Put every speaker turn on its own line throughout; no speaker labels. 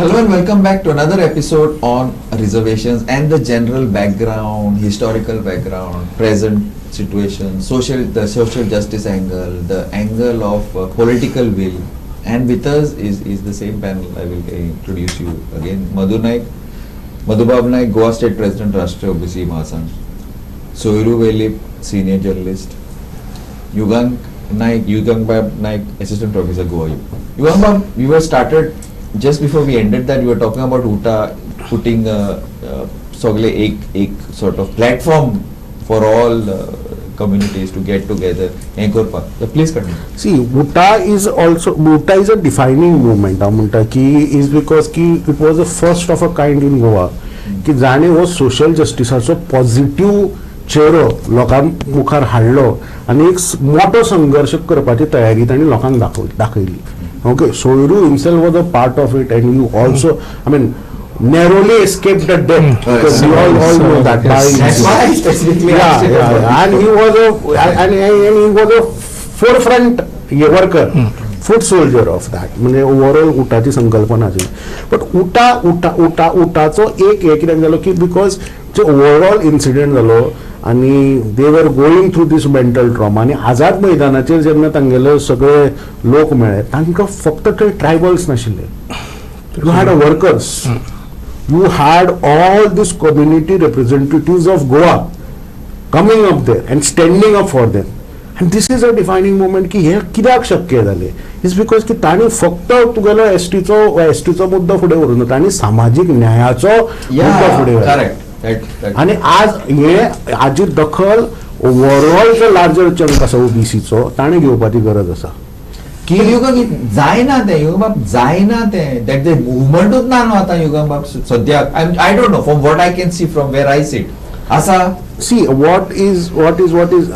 Hello and welcome back to another episode on reservations and the general background, historical background, present situation, the social justice angle, the angle of political will. And with us is the same panel. I will introduce you again. Madhubab Naik, Goa State President, Rashtriya OBC Mahasangh. Soiru Velip, Senior Journalist. Yugang Bab Naik, Assistant Professor, Goa U. Yugang Bab, we were started just before we ended that. We were talking about UTA putting Sogle ek sort of platform for all communities to get together. Please continue.
See, UTA is a defining movement. Is because it was the first of a kind in Goa. Ki jane was social justice so positive चेहरो लोकां मुखार हाडलो आनी एक मोठो संघर्ष करपाची तयारी तांणी लोकांक दाखयली. Okay, Soyru himself was a part of it, and you also, I mean, narrowly escaped the death. Because we all know that.
That's why I specifically asked it.
And he was a forefront worker, foot soldier of that. म्हणजे overall उटाची संकल्पना आशिल्ली. But उटाचो एक कित्याक जालो की because जो overall incident जालो आणि दे वर गोईंग थ्रू दीस मेंटल ट्रॉमा आणि आझाद मैदानाचेर जेन्ना तांगेले सगळे लोक मेळ्ळे तांकां फक्त ते ट्रायबल्स नाशिल्ले. You had a workers, you had all these community representatives of Goa coming up there and standing up for them. And this is a defining moment की हे कित्याक शक्य जालें. इज बिकॉज की तांणी फक्त तुगेलो एसटीचो मुद्दो फुडें व्हरूं ना, तांणी सामाजीक न्यायाचो मुद्दो फुडें व्हरलो. आणि आज हे हाजी दखल ओवरऑल जो लार्जर चंक आसा ओबीसीचो ताणें घेवपाची गरज आसा.
की जायना ते दॅट द मुवमेंटूच ना न्हू आतां युगम बाब सद्याक. I don't know from what I can see from where I sit आसा.
See what is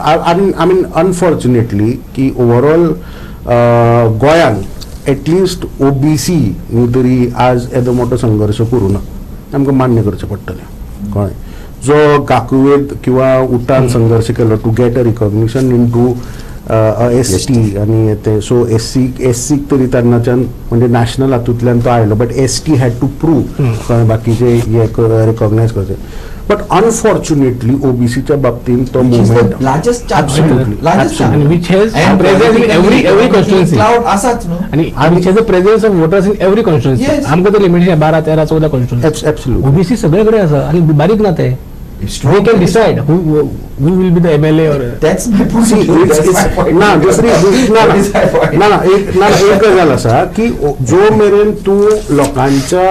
I mean unfortunately की ओवरऑल गोंयान एटलिस्ट ओबीसी न्ही तरी आज येदो मोठो संघर्ष करूं ना, आमकां मान्य करचें पडटलें. कळ्ळें. जो काकुवेत किंवा उटान संघर्ष केलो to get a recognition into ST आणि ते सो एससीक तरी तेन्नाच्यान म्हणजे नॅशनल हातूंतल्यान तो आयलो, but ST had to prove बाकीचे हे रिकॉग्नायज करचे. बट अनफॉर्च्युनेटली ओबीसीच्या बाबतींत तो movement
presence of voters in every constituency. आमकां तर लिमिटेशन 12, 13, 14 कॉन्स्टिट्युएन्सी.
एब्सोल्युटली
ओबीसी सगळे कडेन आसा आनी बारीक ना ते. We can decide who will be the MLA or.
That's my point.
एक गजाल आसा की जो मेरेन तूं लोकांच्या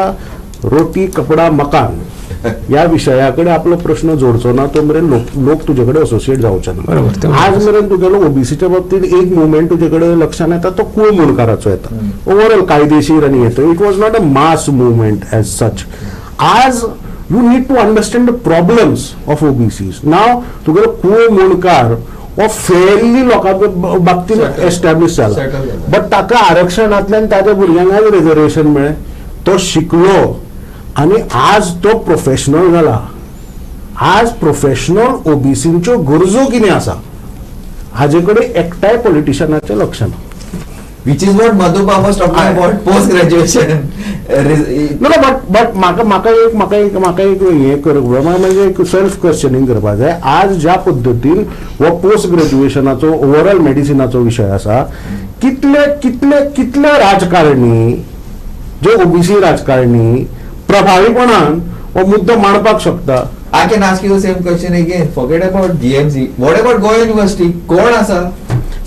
रोटी कपडा मकान या विशयाकडे आपलो प्रश्न जोडचो ना तो मेरेन लोक तुजे कडेन असोसिएट जावचे ना. आज मेरेन तुगेलो ओबीसीच्या बाबतीत एक मुवमेंट तुजे कडेन लक्षात येता तो कूळ मुणकाराचो येता. ओवरऑल कायदेशीर आनी येता. It was not a mass movement as such. आज you need to understand the problems of OBCs. Now, तुगेलो कूळ मुणकार हो फेरली लोकांच्या बाबतीत एस्टॅब्लिश जाला, बट ताका आरक्षणांतल्यान ताज्या भुरग्यांक रिजर्वेशन मेळ्ळें, तो शिकलो आणि आज तो प्रोफेशनल जाला. आज प्रोफेशनल ओबीसींच्यो गरजो कितें आसा हाजे कडेन एकटाय पॉलिटिशियनाचें लक्ष ना.
Which is what Madhubab was talking about post graduation.
No, but म्हाका एक हे करप म्हणजे एक सेल्फ क्वेश्चनिंग करपाक जाय. आज ज्या पद्दतीन हो पोस्ट ग्रॅज्युएशनाचो ओवरऑल मेडिसिनाचो विशय आसा, कितले राजकारणी जे ओबीसी राजकारणी प्रभावीपणान हो मुद्दो मांडपाक शकता.
I can ask you the same question again. Forget about GMC. What about Goa University? कोण आसा?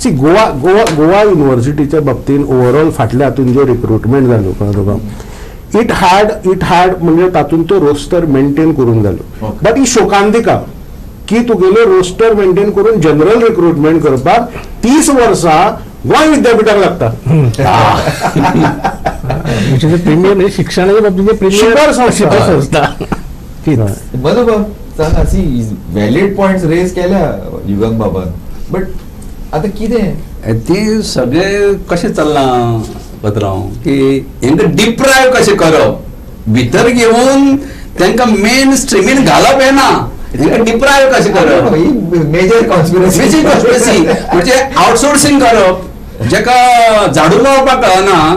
सी गोवा युनिव्हर्सिटीच्या बाबतीन ओवरऑल फाटल्या हातून जे रिक्रुटमेंट जालो तुका, इट हॅड म्हणजे तातून तो रोस्टर मेंटेन करून जालो. बट ही शोकांतिका की तुगेलो रोस्टर मेंटेन करून जनरल रिक्रुटमेंट करपाक 30 वर्सां गोंय विद्यापीठाक लागता.
प्रीमियर शिक्षणाच्या बाबतीत प्रीमियर संस्था.
बरोबर सांगा. सी व्हॅलिड पॉइंट्स रेज केल्या युगम बाबान, बट आता कितें
ते सगळे कशें चल्लां पत्रांव की हांकां डिप्रायव कशें करप, भितर घेवन तांकां मेन स्ट्रिमीन घालप येना, हांकां डिप्रायव कशें करप.
मेजर कॉन्स्पिरसी
म्हणजे आउटसोर्सिंग करप जेका झाडू मारपाक कळना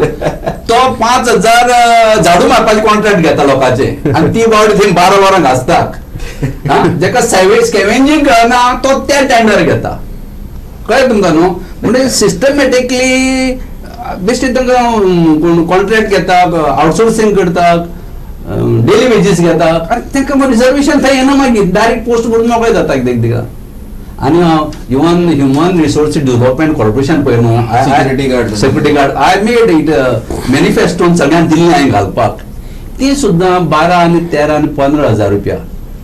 तो 5,000 झाडू मारपाचे कॉन्ट्रॅक्ट घेता लोकांचे आणि ती बावडी थंय 12 वरां घासता. जेका स्कॅव्हेंजिंग कळना तो ते टेंडर घेता. कळ्ळें तुमकां न्हू. म्हणजे सिस्टमॅटिकली बेश्टे तांकां कॉन्ट्रॅक्ट घेतात, आउटसोर्सिंग करतात, डेली वेजीस घेतात आनी तांकां रिजर्वेशन थंय येना मागीर डायरेक्ट पोस्ट करून मोकळे जाता एकदां. आणि even human resource development corporation पळय न्हू security guard I made it मॅनिफेस्टोन सगळ्यांक दिल्ली हांवें घालपाक. ती सुद्दां 12 आनी 13 आनी 15,000 रुपया.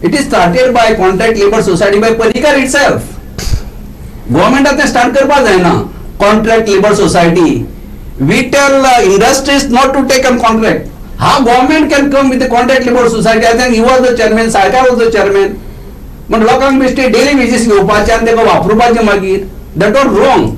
It is started by contract labour society by Parrikar itself. गव्हर्मेंटान तें स्टार्ट करपाक जायना. Contract labour society we tell industries not to take on contract. How government can come with the contract labor society? I think he was the chairman, Sarkar was the chairman. पण लोकांक बेश्टे daily wages घेवपाचे आनी ताका वापरपाचे मागीर that was wrong.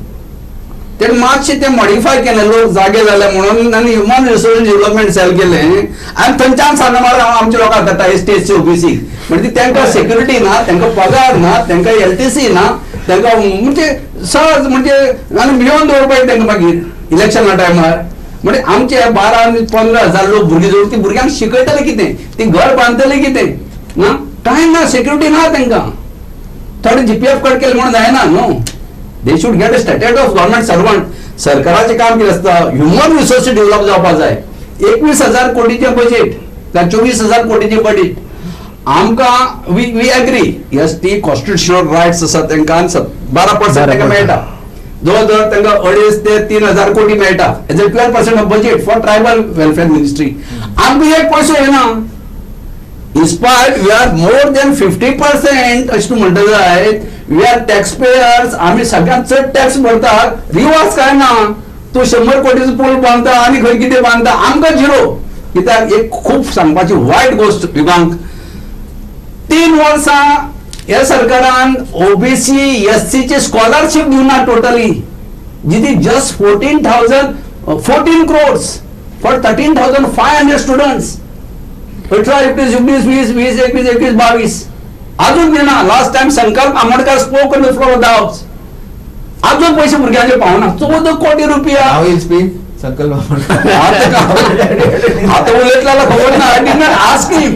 ते मातशें ते मॉडिफाय केलें लोक जागे जाले म्हणून आनी ह्युमन रिसोर्स डेव्हलपमेंट सेल केलें आनी थंयच्यान सांगलें मार हांव आमच्या लोकांक घेता एसटी ओबीसी. म्हणजे तांकां सेक्युरिटी ना, तांकां पगार ना, तांकां LTC ना, तांकां म्हणजे सहज म्हणजे आनी भिवन दवरपाक तांकां मागीर इलेक्शना टायमार. म्हणजे आमचे 12 आनी 15,000 लोक भुरगीं जोड ती भुरग्यांक शिकयतले कितें, ती घर बांदतले कितें ना. टायम ना, सेक्युरिटी ना तांकां. थोडे GPF कट केले म्हणून जायना न्हू. They should get a statute of government servant. सरकाराचें काम कितें आसता, ह्युमन रिसोर्स डेव्हलप जावपाक जाय. 21,000 कोटीचें बजेट काय 24,000 कोटीचें बजेट. आमकां we agree ST constitutional rights आसा तांकां 12% तांकां मेळटा. जवळ तांकां 2,500 ते 3,000 कोटी मेळटा as a 12% of budget for tribal welfare ministry. आमकां एक पयसो येना. Inspired we are more than 50% अशें तूं म्हणटा जाय. We are tax payers. आमी सगळ्यांत चड टॅक्स भरतात. रिवाज काय ना. तूं 100 कोटीचो पूल बांदता आनी खंय कितें बांदता आमकां झिरो. कित्याक एक खूब सांगपाची वायट गोश्ट विभाग 3 वर्सां ह्या सरकारान OBC SC चे स्कॉलरशिप दिवना टोटली. जिथे जस्ट 14 crores फॉर 13,500 स्टुडंट्स. 18, 19, 20, 20, 21, 22 अजून दिना. लास्ट टाइम संकल्प Ambedkar spoke on the floor of the house. अजून पैसे भुरग्यांचे पावना. 14 कोटी रुपया.
संकल्प
आता उलटल्याला खबर ना. I did not ask him.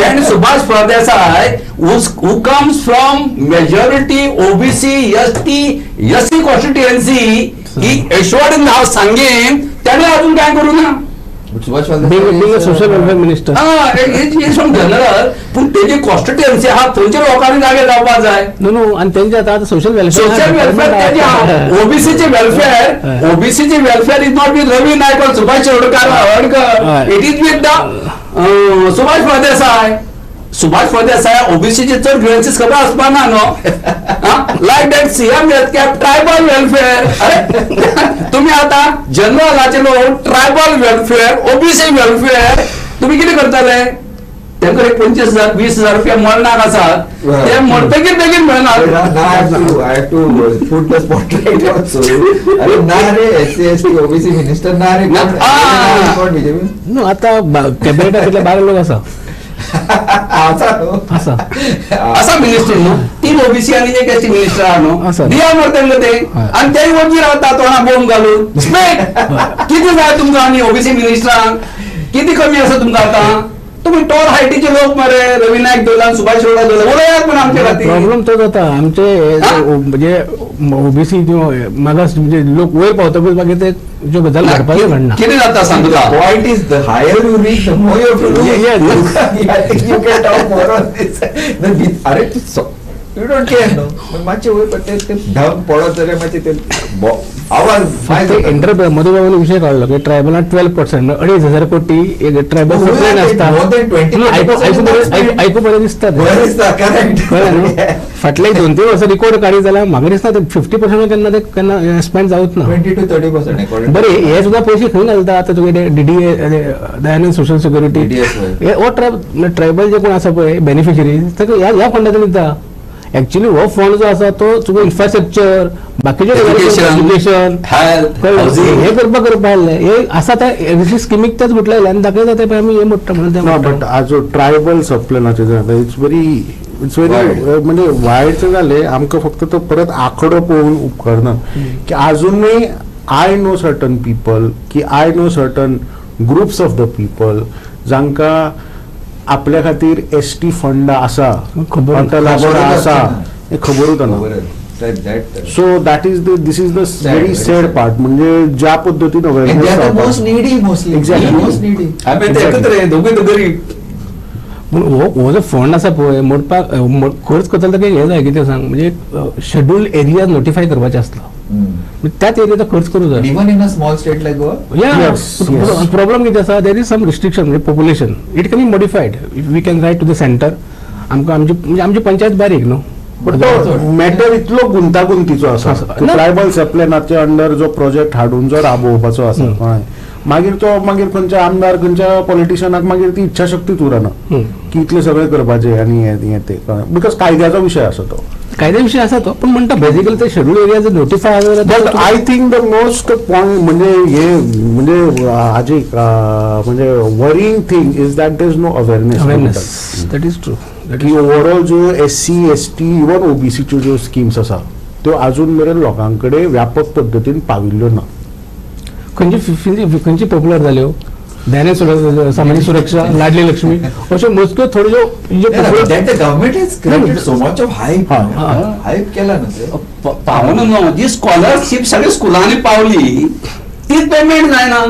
And Subhash Pradesai, who comes from majority OBC, SC constituency, he assured in the सांगेन त्याने अजून काय करू ना.
सोशल वेलफेअर मिनिस्टर
जनरल पण त्याची कॉन्स्टिट्युएन्सी हा थंयच्या लोकांनी जागे जावपाक जाय.
नो आणि त्यांचे आता सोशल
वेलफेअर ओबीसीचे welfare is not with Ravi Naik और Subhash Hadkar. It is with the Subhash Pradesai. Subhash Pradesai ओबीसीचे चड ग्रिव्हन्सीस खबर आसपा ना न्हू. लायक दॅट CM कॅप ट्रायबल वेलफेअर. अरे तुम्ही आता जनरलाचे लोक ट्रायबल वेलफेअर ओबीसी वेलफेअर तुम्ही किती करताले. तांकां 25,000 20,000 रुपया मरणाक आसात. ते मरतकीर बेगीन मेळना.
OBC मिनिस्टर ना रे.
नो आता कॅबिनेटातले 12 लोक आसा
असा मिनिस्टर न्हू. 3 OBC आणि 1 SC मिनिस्टर आहा न्हू. दिया मरतले ते आणि ते वरची रावता तोंडा बोंब घालून. किती जाय तुमकां आनी OBC मिनिस्टरांक किती कमी आसा तुमकां आता. तुम्ही टॉर हायटीचे लोक मरे रवी नायक दोलान सुभाष शेवडा दोला उलयात पण आमच्या खातीर.
प्रॉब्लेम तोच जाता. आमचे म्हणजे OBC मागास म्हणजे लोक वयर पावतकच मागीर ते ज्यो गजाल घडपाचें घडना.
कितें जाता सांग तुका.
Point is the higher you reach, the more you have to do. You get out more on this. अरे you don't care no. पण मातशे वयर पडटे ते ढग पडत जाल्यार मातशे ते आवाज
मधुबाबाने विषय काढला की ट्रायबल 12% 2,500 कोटी ट्रायबल सप्लायन असतात. ऐकू बरें दिसता. फाटले 2-3 वर्सां रिकॉर्ड काडी जाल्यार म्हाका दिसता 50% केन्ना स्पेंड जावच ना.
20 to 30%.
बरें हे सुद्दां पयशे खंय घालता. आतां तुगे DDA दयानंद सोशल सिक्युरिटी हो ट्रायबल जे कोण आसा पळय बेनिफिशरीज ह्या फंडांतल्यान दिता. एक्चुअली हो फंड जो आसा तो तुका इन्फ्रास्ट्रक्चर बाकीचे एज्युकेशन हे करपाक आसले. हे आसा त्या स्किमीक तेच म्हटलें आनी दाखयता ते आमी हे मोडटा म्हणून.
बट आज ट्रायबल सप्लॅनाचे जे आसा इट्स व्हेरी इट्स व्हेरी म्हणजे वायटचे जाले आमकां फक्त तो परत आंकडो पळोवन उपकारना की आजुनूय आय नो सर्टन पीपल की I know certain groups of the people जांकां आपल्या खातीर ST फंड आसा
खबर
आसा हें खबरूच ना. So that is this is the very sad part म्हणजे ज्या पद्दतीन
most needy mostly most needy
आम्ही ते एकत्र दोघे गरीब.
पूण हो जो फंड आसा पळय मोडपाक खर्च करतलो ताका हें जाय कितें सांग म्हणजे शेड्यूल एरिया नोटिफाय करपाचो आसलो त्याच एरियाचो खर्च करूं जाय.
Even in a small state like Goa
या प्रॉब्लम कितें आसा देर इज सम रिस्ट्रिक्शन म्हणजे population it can be modified we can write to the centre आमकां आमची पंचायत बारीक न्हू.
बट तो मॅटर इतलो गुंतागुंतीचो आसा ट्रायबल सप्लेनाच्या अंडर जो प्रोजेक्ट हाडून जो राबोवपाचो आसा कळ्ळें. मागीर खंयच्या आमदार खंयच्या पॉलिटिशियनाक मागीर ती इच्छाशक्तीच उरना की इतले सगळे करपाचे आनी हें ते बिकॉज कायद्याचो विशय आसा तो.
कायद्या विशय आसा तो पण म्हणटा बेसिकली ते शेड्यूल एरिया जर notify
but I think the most point म्हणजे हे म्हणजे हाजी म्हणजे worrying thing is that there is no awareness
that is true
की ओवरऑल जो SC ST इवन OBCच्यो ज्यो स्किम्स आसा त्यो अजून मेरेन लोकां कडेन व्यापक पद्दतीन पाविल्ल्यो ना.
खंयची पॉप्युलर जाल्यो दयानंद सामाजिक सुरक्षा लाडली लक्ष्मी अश्यो मोजक्यो थोड्यो
government is created so much of hype केला ना
पावना न्हू जी स्कॉलरशिप सगळ्या स्कुलांनी पावली तीच पेमेंट जायना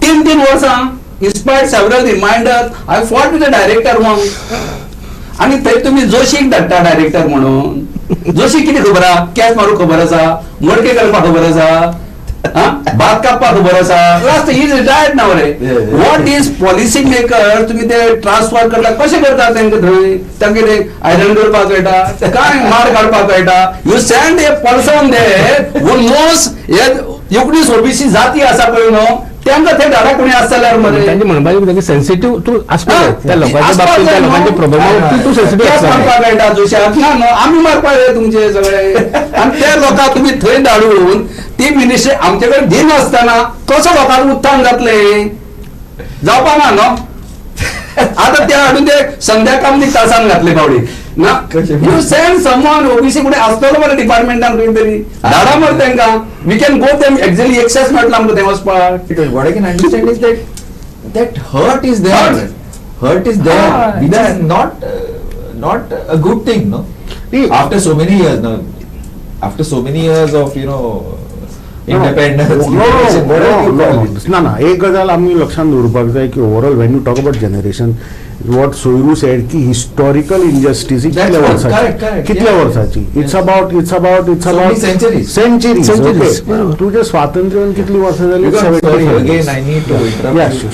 3 वर्सां inspired several reminder I fought with the director मग आणि थंय तुम्ही जोशीक धाडटा डायरेक्टर म्हणून जोशी कितें खबर आहा कॅस मारूंक खबर आसा मडके करपाक खबर आसा भात कापपाक खबर आसा last is retired now ray. What is policy maker तुम्ही ते ट्रान्सफर करता कशें करता तेंका थंय तांकां ते आयरन करपाक कळटा काय मार काडपाक कळटा. You send a person they who knows हे 19 OBC जाती आसा पळय न्हू त्यांना ते धाडा कोणी आसल्यार मरे
त्यांची म्हणपाची सेन्सिटिव्ह तू आसपाक त्या लोकांच्या बाबतीत त्या लोकांच्या प्रॉब्लेम तू सेन्सिटिव्ह
मारपाक कळटा जोशाक ना न्हू आमी मारपाक जाय तुमचे सगळे आनी ते लोकांक तुमी थंय धाडून ती मिनिस्ट्री आमचे कडेन दिन आसतना कसो लोकांक उत्थान जातले जावपा ना न्हू. आता त्या हाडून ते संध्याकाळ तासान घातले बावडी ना यू सेंड समवन OBC कुठे असतलो मरे डिपार्टमेंटान खंय तरी धाडा मरे तांकां we can go them exactly access मेळटलो आमकां थंय वचपाक.
What I can understand is that hurt is there. Hurt is there. Which is not a good thing, no? After so many years, no? After so many years of independence.
ना एक गजाल आमी लक्षात दवरपाक जाय की overall when you talk about generation what Soyru said की historical injustice कितल्या वर्साची इट्स अबाउट सेंचुरीज तुझे स्वातंत्र्यान कितली वर्सां जाली.
Again, I need to interrupt you.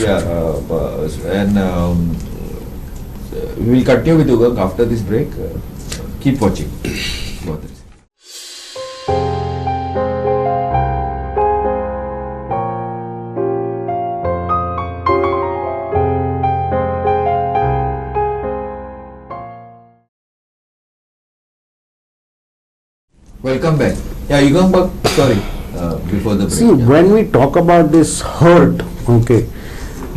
And we will continue with you after this break. Keep watching. Welcome back. Yeah, you come back. Sorry, before the break.
See, when we talk about this hurt, okay,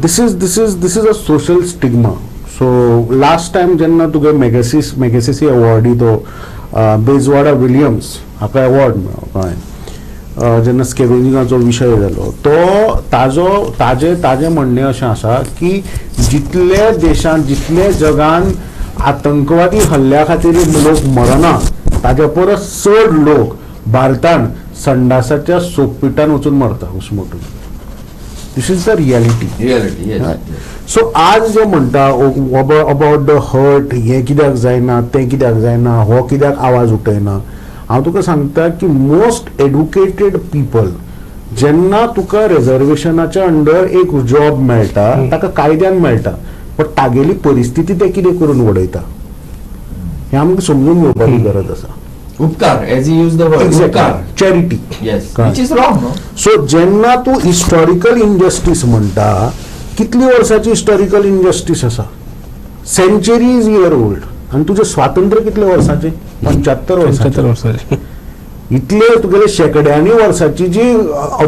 this is a social stigma. So last time जेन्ना तुगे मेगसेसी awardee तो Bezwada Williams हाका award मेळ्ळो कळ्ळें जेन्ना स्कॅव्हेंजिंगाचो विशय जालो तो ताजे म्हणणें अशें आसा की जितले देशांत जितले जगान आतंकवादी हल्ल्या खातीर लोक मरना ताच्या परस चड लोक भारतान संडासाच्या सोकपिटान वचून मरता उसमोटून. दिस इज द रियलिटी. सो आज जे म्हणटा अबाउट द हर्ट हे कित्याक जायना तें कित्याक जायना हो कित्याक आवाज उठयना हांव तुका सांगता की मोस्ट एड्युकेटेड पीपल जेन्ना तुका रिजर्वेशनाच्या अंडर एक जॉब मेळटा ताका कायद्यान मेळटा पण तागेली परिस्थिती ते कितें करून वडयता हे आमकां समजून घेवपाची गरज आसा.
उपकार, as you use the word उपकार,
charity.
yes, which is wrong, no?
So जेन्ना तू हिस्टॉरिकल इंजस्टीस म्हणटा कितली वर्साची हिस्टॉरिकल इंजस्टीस आसा सेंचुरीज इयर ओल्ड आनी तुजें स्वातंत्र्य कितले वर्साचें 75 वर्साचें. इतले तुगेले शेकड्यांनी वर्साची जी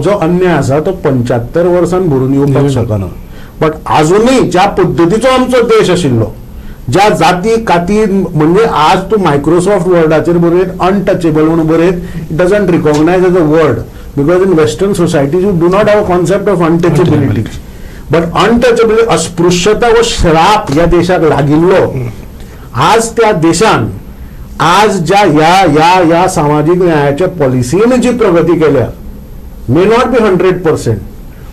जो अन्याय आसा तो 75 वर्सान भरून येवपाक शकना. बट अजूनय ज्या पद्दतीचो आमचो देश आशिल्लो ज्या जाती काती म्हणजे आज तूं मायक्रोसॉफ्ट वर्डाचेर बरयत अनटचेबल म्हणून बरयत it doesn't recognise as a word because in western societies you do not have a concept of untouchability but untouchability अस्पृश्यता व श्राप या देशाक लागिल्लो आज त्या देशान आज ज्या या सामाजिक न्यायाच्या पॉलिसीने जी प्रगती केल्या may not be 100%,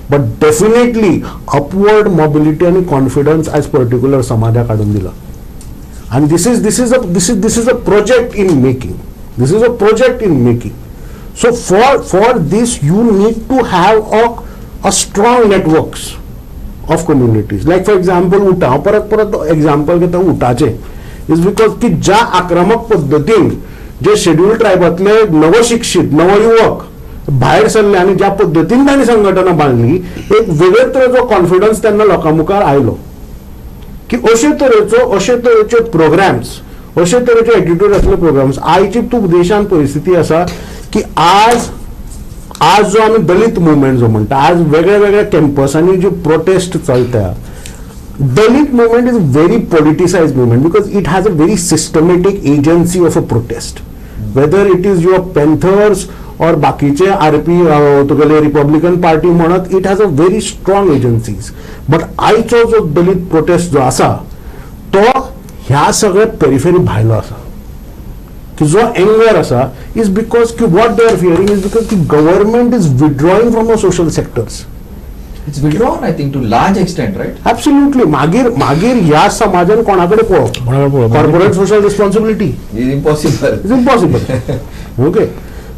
but definitely upward mobility आणि कॉन्फिडन्स ॲज पर्टिक्युलर समाजाक हाडून दिला. आणि this is a project in making. So for this you need to have a strong networks of communities. Like for example उटा परत example घेता उटाचे is because की ज्या आक्रमक पद्धतीन जे शेड्यूल ट्रायबातले नवशिक्षित नवयुवक भायर सरले आणि ज्या पद्धतीन त्यांनी संघटना बांधली एक वेगळे तरेचो कॉन्फिडन्स त्यांना लोकां मुखार आयलो की अशे तरेचे प्रोग्राम्स अशे तरेचे एटिट्यूड असले प्रोग्राम्स आयची तूं देशान परिस्थिती आसा की आज जो आम्ही दलित मुवमेंट जो म्हणटा आज वेगळ्या कॅम्पसांनी जी प्रोटेस्ट चलता Dalit movement is very politicised movement because it has a very systematic agency of a protest whether it is your Panthers और बाकीचे आरपी तुगेले रिपब्लिकन पार्टी म्हणत it has a very strong agencies but आयचो जो दलित prostate जो आसा तो ह्या सगळ्या पेरिफेरी भायलो आसा की जो एंगर आसा इज बिकॉज की what they are fearing is because की government is withdrawing from the social sectors.
It's withdrawn, I think, to large extent, right?
Absolutely. मागीर ह्या समाजान कोणाकडे पळोवप corporate social responsibility
It's impossible.
Is impossible. Okay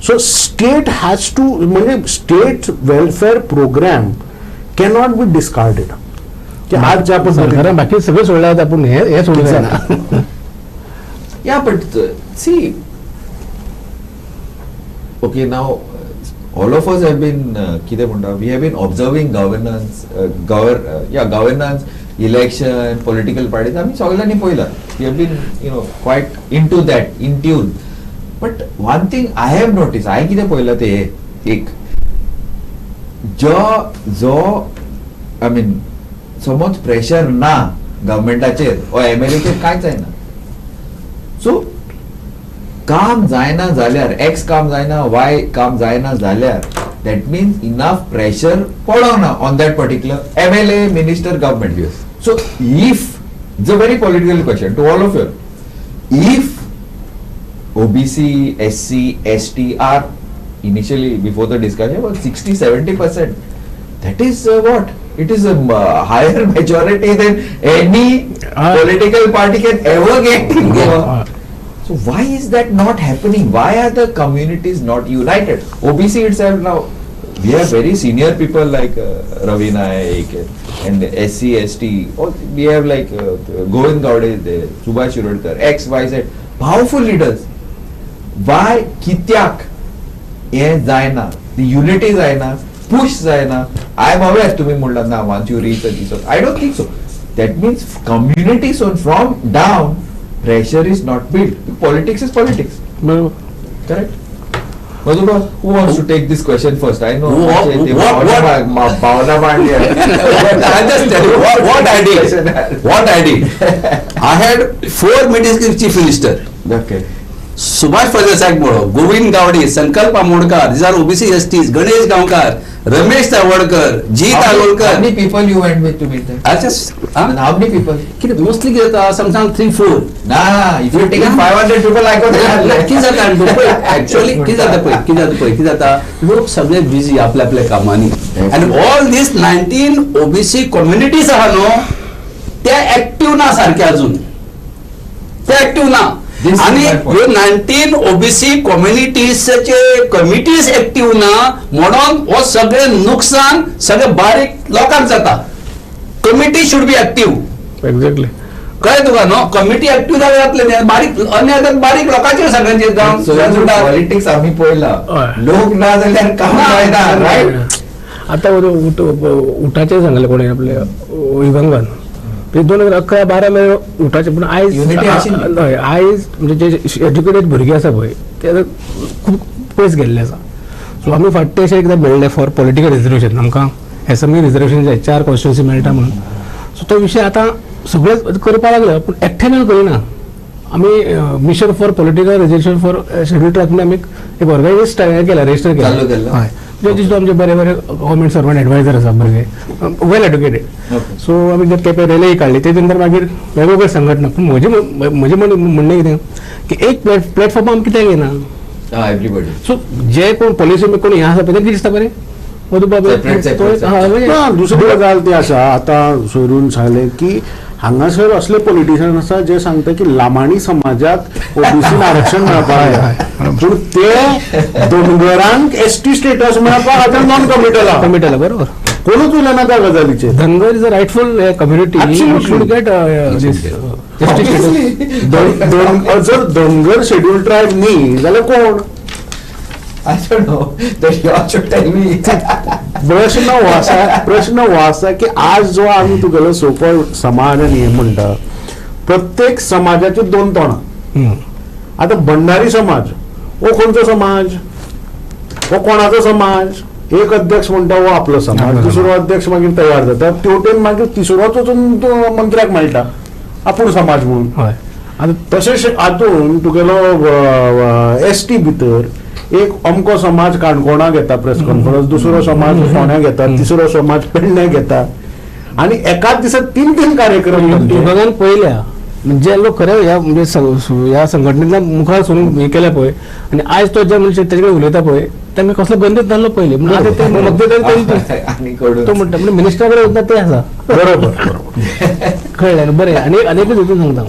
so state has to म्हणजे state welfare programme cannot be discarded. आज ज्या
सरकारान बाकी सगळं सोडल्यात आपण हे सोडून जायना.
Yeah, but see, okay, now all of us have been कितें म्हणटा we have been observing governance, election, political parties. आमी सगळ्यांनी पळयला. We have been quite into that, in tune. But one thing I have noticed, हांवें कितें पळयलां ते एक जो I mean समज प्रेशर ना गव्हर्मेंटाचेर वा एमएलएचेर कांयच जायना. सो काम जायना जाल्यार एक्स काम जायना वाय काम जायना जाल्यार दॅट मीन्स इनफ प्रेशर पडोना on that particular MLA minister government. So if it's a very political question to all of you, if OBC, SC, ST are initially before the discussion was 60-70%, that is what? It is a higher majority than any political party can ever get in Goa. So why is that not happening? Why are the communities not united? OBC itself now, we have very senior people like Ravi Naik and SC, ST. We have like Govind Gowde is there, Subhash Shirodkar, X, Y, Z, powerful leaders. Why kityak हे जायना, the unity जायना, push जायना? I am aware तुम्ही म्हणलात ना once you reach a this, I don't think so. That means community from down pressure is not built. Politics is politics. Correct? Madhubha, who wants to take this question first? I know. Bhavana Pandya.
I just tell you what I did. I had 4 meetings with Chief Minister.
Okay.
Subhash Phaldesai म्हणो, Govind Gawde, Sankalp Amonkar, these are OBC STs, Ganesh Gaonkar, Ramesh Tawadkar, जी Talolkar.
How many people you went with to meet them?
I just
And how many people?
किती mostly किती sometimes 3-4.
Nah, if you take 500 people like that.
किती जाता actually किती जाता लोक सगळे बिझी आपल्या कामांनी आणि ऑल दिस 19 OBC कम्युनिटीज आहा न्हू त्या ऍक्टिव्ह ना सारखे अजून ते ऍक्टिव्ह ना. आणि ह्यो 19 OBC कम्युनिटीजचे कमिटीज ऍक्टिव्ह ना म्हणून हो सगळे नुकसान सगळे बारीक लोकांक जाता. Committee should be active.
Exactly
कळ्ळें तुका न्हू. कमिटी ऍक्टिव्ह जातले बारीक अन्य बारीक लोकांचेर सगळ्यांचेर जावन
पॉलिटिक्स आम्ही पळयला. लोक ना जाल्यार काम जायना, रायट?
आता उठाचे सांगले कोणी आपले विभंगन ते 2011-12 मेळ उठाचे पण आयज
Unity
हय आयज म्हणजे जे एज्युकेटेड भुरगे आसा पळय ते आतां खूब पयस गेल्ले आसा. सो आमी फाटते अशें एकदां मेळ्ळे फॉर पॉलिटिकल रिजर्वेशन आमकां एसएमई रिजर्वेशन जाय 4 कॉन्स्टिट्युन्सी मेळटा म्हणून. सो तो विशय आतां सगळें करपाक लागले पूण एकठ्यान करिना. आमी mission for political reservation for schedule tribe म्हणून आमी एक ऑर्गनायज केला, रजिस्टर
चालू
केला.
केलं.
हय जजीस आमचे बरे बरे गव्हर्मेंट सर्वंट एडवायझर आसा भुरगे वेल एड्युकेटेड.
Okay.
सो आमी ते केपें रॅली काडली. तेजे नंतर मागीर वेगवेगळे संघटना. पूण म्हजें म्हणणें कितें की एक प्लॅटफॉर्म आमी कित्याक घेना.
एव्हरीबडी.
सो जे कोण पॉलिसी कोण हें आसा पळय तें दिसता बरें मधुबाब
Separate.
ना, दुसरी गजाल ती आसा आता सोयरून सांगले की हांगासर असले पॉलिटिशियन आसा जे सांगता की लामाणी समाजाक ओबीसीन आरक्षण मेळपाक जाय पूण ते दोंगरांक एसटी स्टेटस मेळपाक हांगा नॉन कमिटला
कमिटला बरोबर.
कोणूच उलयना त्या गजालीचेर.
Dhangar is a rightful community.
Absolutely.
Should get
जर धनगर शेड्यूल ट्रायब न्ही जाल्यार कोण.
I don't know. That you all should tell me.
प्रश्न हो आसा की आज जो आमी तुगेलो सोपळ समाज आनी हें म्हणटा प्रत्येक समाजाची दोन तोंडां. आता भंडारी समाज हो खंयचो समाज, हो कोणाचो समाज. एक अध्यक्ष म्हणटा हो आपलो समाज, दुसरो अध्यक्ष मागीर तयार जाता, तेवटेन मागीर तिसरोच वचून तो मंत्र्याक मेळटा आपूण समाज म्हणून.
हय आतां
तशेंच हातून तुगेलो एसटी भितर एक अमको समाज काणकोणाक येता प्रेस कॉन्फरन्स, दुसरो समाज फोंड्याक येता, तिसरो समाज पेडण्याक येता आणि एकाच दिसा तीन कार्यक्रम म्हणजे.
विभागान पळयल्या जे लोक खरे ह्या संघटनेतल्या मुखार सोडून हे केल्या पळय आणि आयज तो जे म्हणजे तेजे कडेन उलयता पळय तांकां कसलो बंदच नासलो पयलीं. म्हणजे आतां ते
आणि कडून.
तो म्हणटा म्हणजे मिनिस्टरा कडेन वता ते आसा.
बरोबर
कळ्ळें न्हू. बरें आनी एक हितून सांगता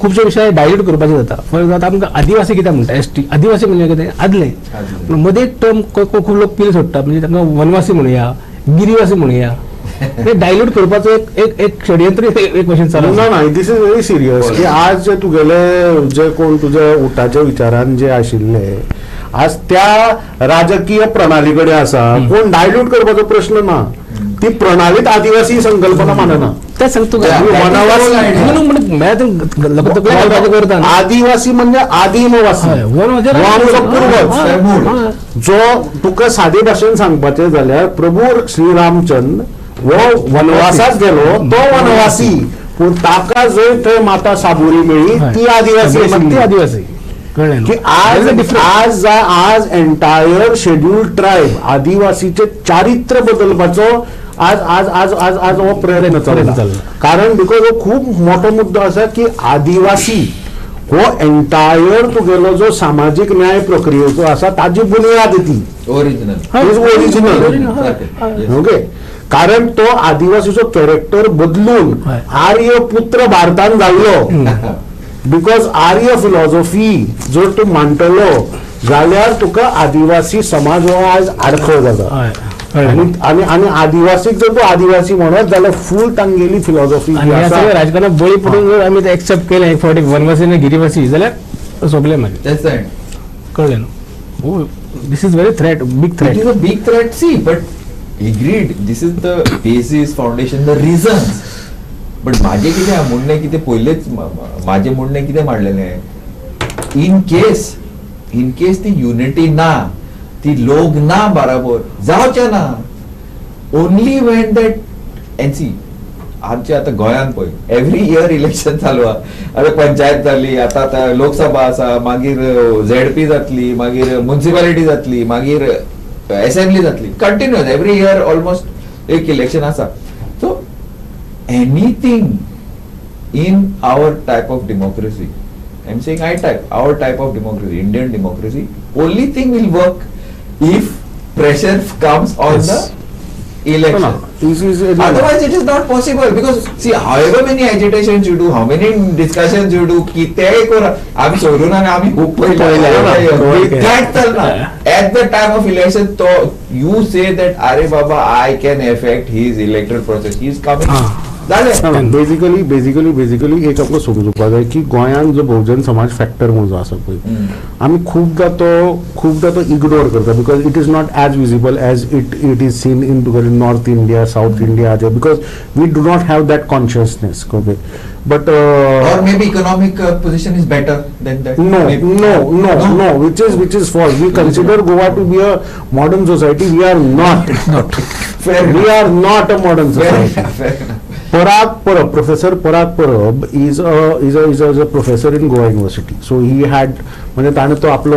खुबशे विशय डायल्यूट करपाचे जाता. फॉर एक्झाम्पल आमकां आदिवासी कित्याक म्हणटा एसटी. आदिवासी म्हणजे कितें आदलें. पूण मदीं एक टर्म खूब लोक पील सोडटा म्हणजे तांकां वनवासी म्हणुया, गिरीवासी म्हणुया. ते डायल्यूट करपाचो एक षडयंत्र एक भशेन चालू.
ना दिस इज व्हेरी सिरियस की आज जे तुगेले जे कोण तुझे उठाच्या विचारान जे आशिल्ले आज त्या राजकीय प्रणाली कडेन आसा. कोण डायल्यूट करपाचो प्रश्न ना. ती प्रणालीत आदिवासी संकल्पना मानना.
ते सांगतो
आदिवासी म्हणजे आदिमवासी पूर्वज जो तुका सादे भाशेन सांगपाचें जाल्यार प्रभू श्रीरामचंद्र वो वनवासात गेलो तो वनवासी पूण ताका जंय थंय माता साबुरी मेळ्ळी ती आदिवासी आशिल्ली.
आदिवासी
की आज एंटायर शेड्यूल ट्रायब आदिवासीचे चारित्र्य बदलपाचो आज आज आज आज आज हो प्रयत्न चालला. कारण बिकॉज हो खूप मोठो मुद्दो आसा की आदिवासी हो एंटायर तुगेलो जो सामाजिक न्याय प्रक्रियेचो आसा ताजी बुनियाद ती ओरिजिनल. ओके कारण तो आदिवासीचो कॅरेक्टर बदलून आर्य पुत्र भारतान जाल्लो बिकॉज आर्य फिलॉसॉफी जर तूं मांडटलो जाल्यार तुका आदिवासी समाज हो आज आडखळ जाता. आणि आदिवासीक जर तूं आदिवासी म्हणत जाल्यार फूल तांगेली फिलॉसॉफी
राजकारणात बळी पडून जर आमी ते एक्सेप्ट केलें एक फावटी वनवासी आनी गिरीवासी जाल्यार सोंपलें मागीर. कळ्ळें न्हू. This is very threat big threat.
It is a big threat. See, but agreed. This is the basis, foundation, the reasons. But माझे कितें म्हणणें कितें पयलेच माझे म्हणणें कितें मांडलेलें इन केस ती युनिटी ना ती लोक ना बराबर जावचे ना only when that N C आमच्या आता गोंयान पळय एव्हरी इयर इलेक्शन चालू आहा. आता पंचायत जाली आता लोकसभा आसा मागीर झेडपी जातली मागीर म्युनिसिपालिटी जातली मागीर असेंब्ली जातली कंटिन्युअस एव्हरी इयर ऑलमोस्ट एक इलेक्शन आसा. So anything in our type of democracy, I'm saying our type of democracy, Indian democracy, only thing will work if pressure comes on the election. Otherwise it is not possible because see however many agitations you do, how many discussions you do, कितेंय करा आम्ही सोडून आणि आम्ही खूप पहिले at the time of election तो you say that अरे बाबा I can affect his electoral process, he is coming.
Basically एक आपलं समजूपा जाय की गोंयान जो बहुजन समाज फॅक्टर म्हणून जो आसा पळय आमी खूबदां तो इग्नोर करता because it is not as visible as it is seen in North India South India because we do not have that consciousness. Okay but
or maybe economic position is better than that.
No, which is false. We consider Goa to be a modern society. We are not.
Fair
we are not a modern society.
Fair enough.
Professor Parag Parab is a professor in Goa University. So he had म्हणजे ताणे तो आपलो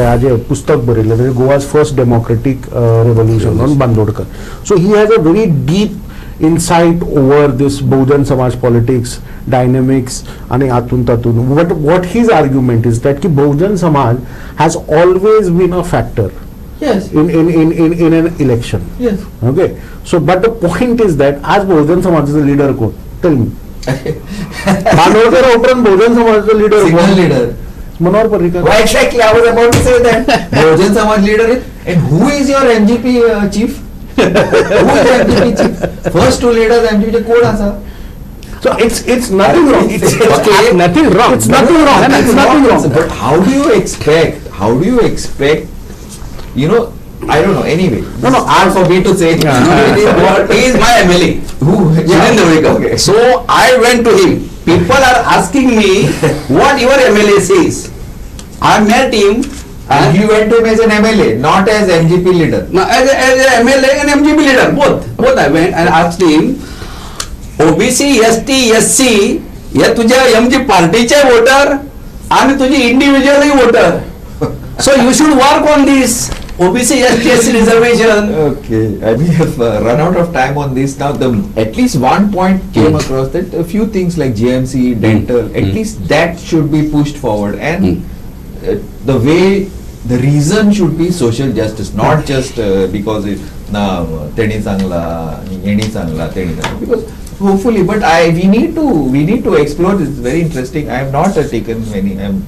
हाजे पुस्तक बरयलें Goa's first democratic revolution on Bandodkar. So he has a very deep insight over this Bahujan Samaj politics dynamics आणि आतून तातून what his argument is that ki Bahujan Samaj has always been a factor
Yes.
in an election.
Yes.
Okay, so but the point is that as Bahujan Samaj's leader कोण? Tell me. Bandodkar उपरांत Bahujan Samaj's leader
Single
कोण?
leader.
Manor Parrikar.
Why exactly? I was about to say that. Bahujan Samaj leader is, and who is your MGP chief? Who is the MGP chief? First two leaders MGP कोण आसा?
So it's nothing wrong.
Okay, nothing wrong.
It's nothing wrong. It's nothing wrong.
But how do you expect? How do you expect? You know, I don't know. Anyway,
No,
hard for me to say.
He is my MLA.
Who?
Surendra Vaikam.
Okay.
So I went to him. People are asking me what your MLA says. I met him.
And you went to him as an MLA, not as MGP leader.
No, as a MLA and MGP leader, both I went and asked him, OBC, ST, SC, हे तुझ्या MG पार्टीचे voter आणि तुझी individual voter. So you should work on this OBC, ST, SC reservation.
Okay, I mean, have run out of time on this now. At least one point came across that a few things like GMC, dental, at least that should be pushed forward, and the way the reason should be social justice, not just because teni sangla, yeni sangla, teni sangla. Because hopefully, but we need to explore this. It's very interesting. I have not taken many. I'm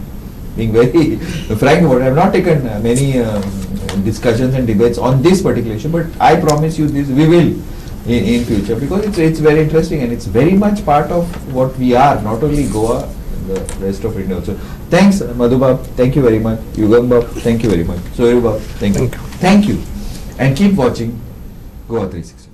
being very frank about it. I have not taken many discussions and debates on this particular issue, but I promise you this, we will in future, because it's very interesting and it's very much part of what we are, not only Goa, the rest of India also. Thanks Madhubab, thank you very much. Yugam Bab, thank you very much. Sohail Bab, thank you. Thank you, and keep watching Goa 360.